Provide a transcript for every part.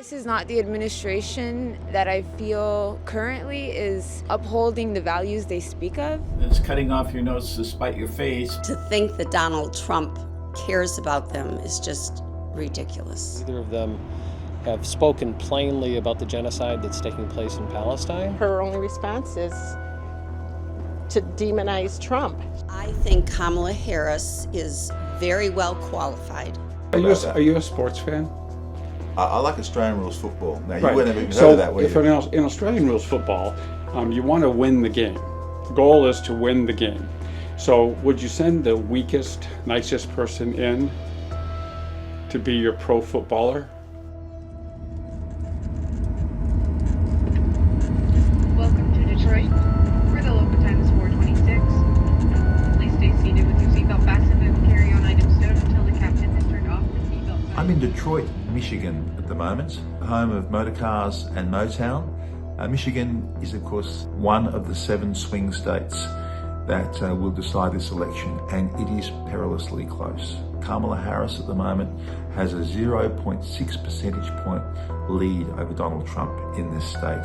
This is not the administration that I feel currently is upholding the values they speak of. It's cutting off your nose to spite your face. To think that Donald Trump cares about them is just ridiculous. Neither of them have spoken plainly about the genocide that's taking place in Palestine. Her only response is to demonize Trump. I think Kamala Harris is very well qualified. Are you a sports fan? I like Australian rules football. Now, you Right. wouldn't have even So heard of that, would if you? in Australian rules football, you want to win the game. The goal is to win the game. So would you send the weakest, nicest person in to be your pro footballer? Welcome to Detroit, where the local time is 4:26. Please stay seated with your seatbelt fastened and carry-on items stowed until the captain has turned off the seatbelt sign. I'm in Detroit, Michigan at the moment, home of motorcars and Motown. Michigan is, of course, one of the 7 swing states that will decide this election, and it is perilously close. Kamala Harris at the moment has a 0.6 percentage point lead over Donald Trump in this state.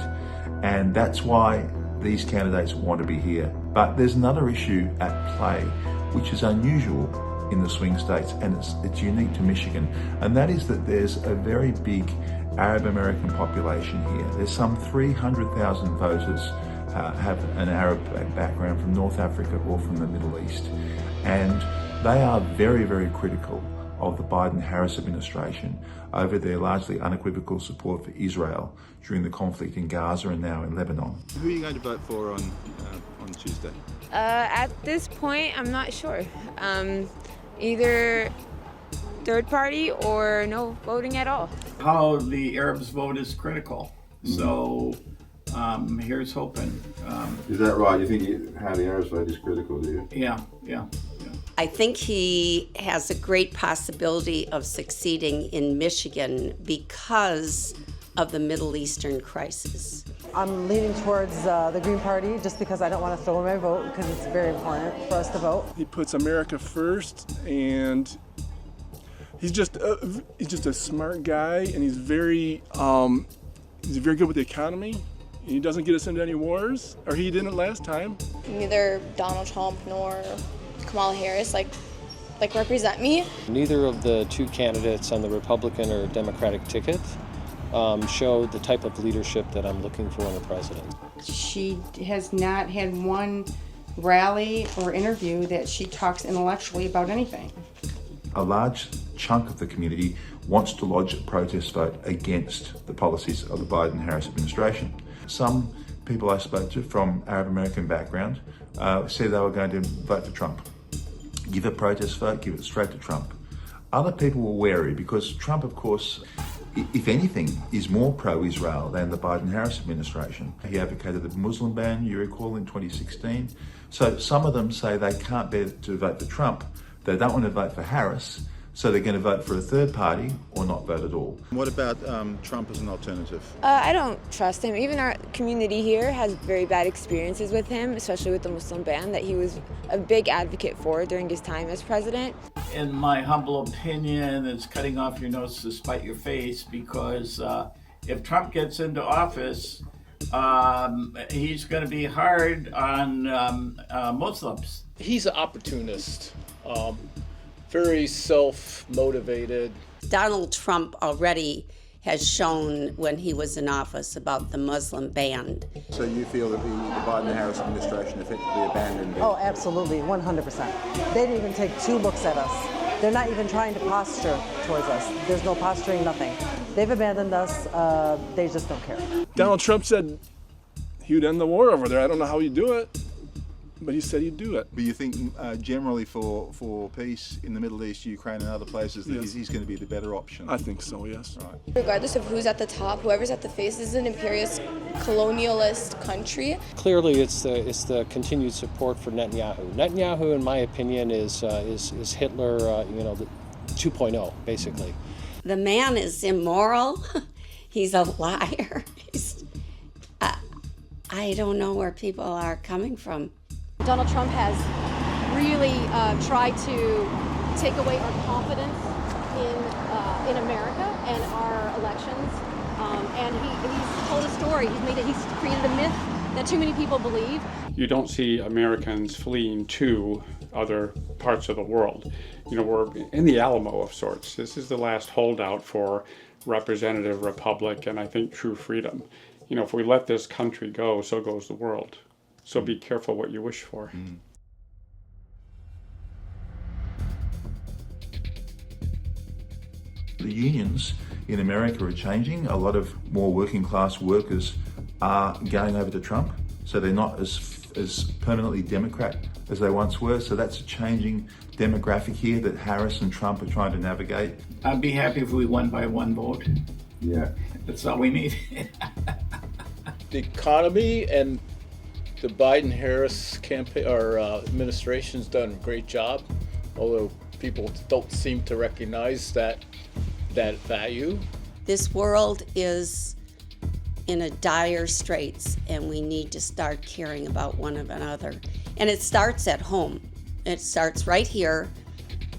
And that's why these candidates want to be here. But there's another issue at play, which is unusual in the swing states, and it's unique to Michigan. And that is that there's a very big Arab American population here. There's some 300,000 voters have an Arab background from North Africa or from the Middle East. And they are very, very critical of the Biden-Harris administration over their largely unequivocal support for Israel during the conflict in Gaza and now in Lebanon. Who are you going to vote for on Tuesday? At this point, I'm not sure. Either third party or no voting at all. How the Arabs vote is critical. So here's hoping. Is that right? You think how the Arabs vote is critical, do you? Yeah. I think he has a great possibility of succeeding in Michigan because of the Middle Eastern crisis. I'm leaning towards the Green Party just because I don't want to throw away my vote because it's very important for us to vote. He puts America first, and he's just a smart guy, and he's very good with the economy. He doesn't get us into any wars, or he didn't last time. Neither Donald Trump nor Kamala Harris represent me. Neither of the two candidates on the Republican or Democratic ticket showed the type of leadership that I'm looking for in a president. She has not had one rally or interview that she talks intellectually about anything. A large chunk of the community wants to lodge a protest vote against the policies of the Biden-Harris administration. Some people I spoke to from Arab American background said they were going to vote for Trump. Give a protest vote, give it straight to Trump. Other people were wary because Trump, of course, if anything, is more pro-Israel than the Biden-Harris administration. He advocated the Muslim ban, you recall, in 2016. So some of them say they can't bear to vote for Trump. They don't want to vote for Harris, so they're going to vote for a third party or not vote at all. What about Trump as an alternative? I don't trust him. Even our community here has very bad experiences with him, especially with the Muslim ban that he was a big advocate for during his time as president. In my humble opinion, it's cutting off your nose to spite your face because if Trump gets into office, he's going to be hard on Muslims. He's an opportunist, very self-motivated. Donald Trump already has shown when he was in office about the Muslim ban. So you feel that the Biden-Harris administration effectively abandoned it? Oh, absolutely, 100%. They didn't even take 2 looks at us. They're not even trying to posture towards us. There's no posturing, nothing. They've abandoned us. They just don't care. Donald Trump said he would end the war over there. I don't know how he'd do it, but he said he'd do it. But you think generally for peace in the Middle East, Ukraine and other places, that Yes. he's going to be the better option? I think so, yes. Right. Regardless of who's at the top, whoever's at the face is an imperialist, colonialist country. Clearly, it's the continued support for Netanyahu. Netanyahu, in my opinion, is Hitler, the 2.0, basically. The man is immoral. He's a liar. I don't know where people are coming from. Donald Trump has really tried to take away our confidence in America and our elections. And he's told a story. He's created a myth that too many people believe. You don't see Americans fleeing to other parts of the world. You know, we're in the Alamo of sorts. This is the last holdout for representative republic and I think true freedom. You know, if we let this country go, so goes the world. So be careful what you wish for. The unions in America are changing. A lot of more working class workers are going over to Trump, so they're not as permanently Democrat as they once were. So that's a changing demographic here that Harris and Trump are trying to navigate. I'd be happy if we won by one vote. Yeah. That's all we need. The economy and the Biden-Harris campaign or administration's done a great job, although people don't seem to recognize that value. This world is in a dire straits, and we need to start caring about one another. And it starts at home. It starts right here,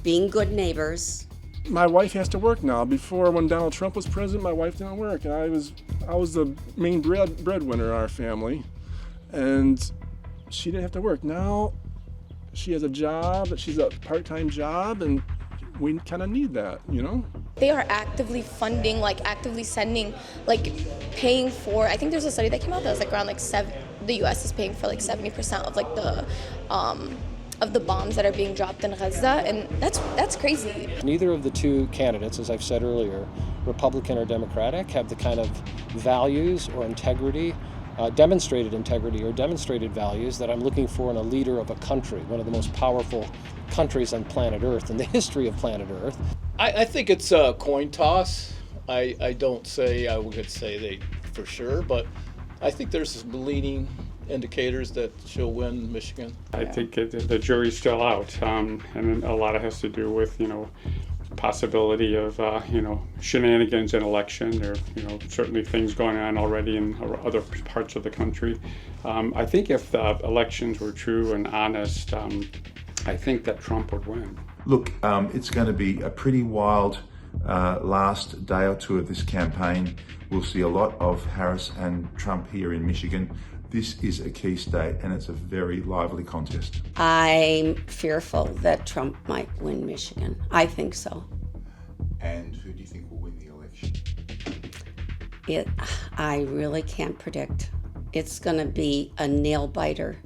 being good neighbors. My wife has to work now. Before, when Donald Trump was president, my wife didn't work, and I was the main breadwinner in our family, and she didn't have to work. Now she has a job, she's a part-time job, and we kind of need that, you know? They are actively funding, actively sending, paying for, I think there's a study that came out that was around the U.S. is paying for 70% of the bombs that are being dropped in Gaza, and that's crazy. Neither of the two candidates, as I've said earlier, Republican or Democratic, have the kind of values or integrity, demonstrated integrity or demonstrated values that I'm looking for in a leader of a country, one of the most powerful countries on planet Earth in the history of planet Earth. I think it's a coin toss. I would say they for sure, but I think there's some leading indicators that she'll win Michigan. I think the jury's still out, and a lot of it has to do with, possibility of, shenanigans in election. There are, certainly things going on already in other parts of the country. I think if the elections were true and honest, I think that Trump would win. Look, it's going to be a pretty wild last day or two of this campaign. We'll see a lot of Harris and Trump here in Michigan. This is a key state, and it's a very lively contest. I'm fearful that Trump might win Michigan. I think so. And who do you think will win the election? I really can't predict. It's going to be a nail biter.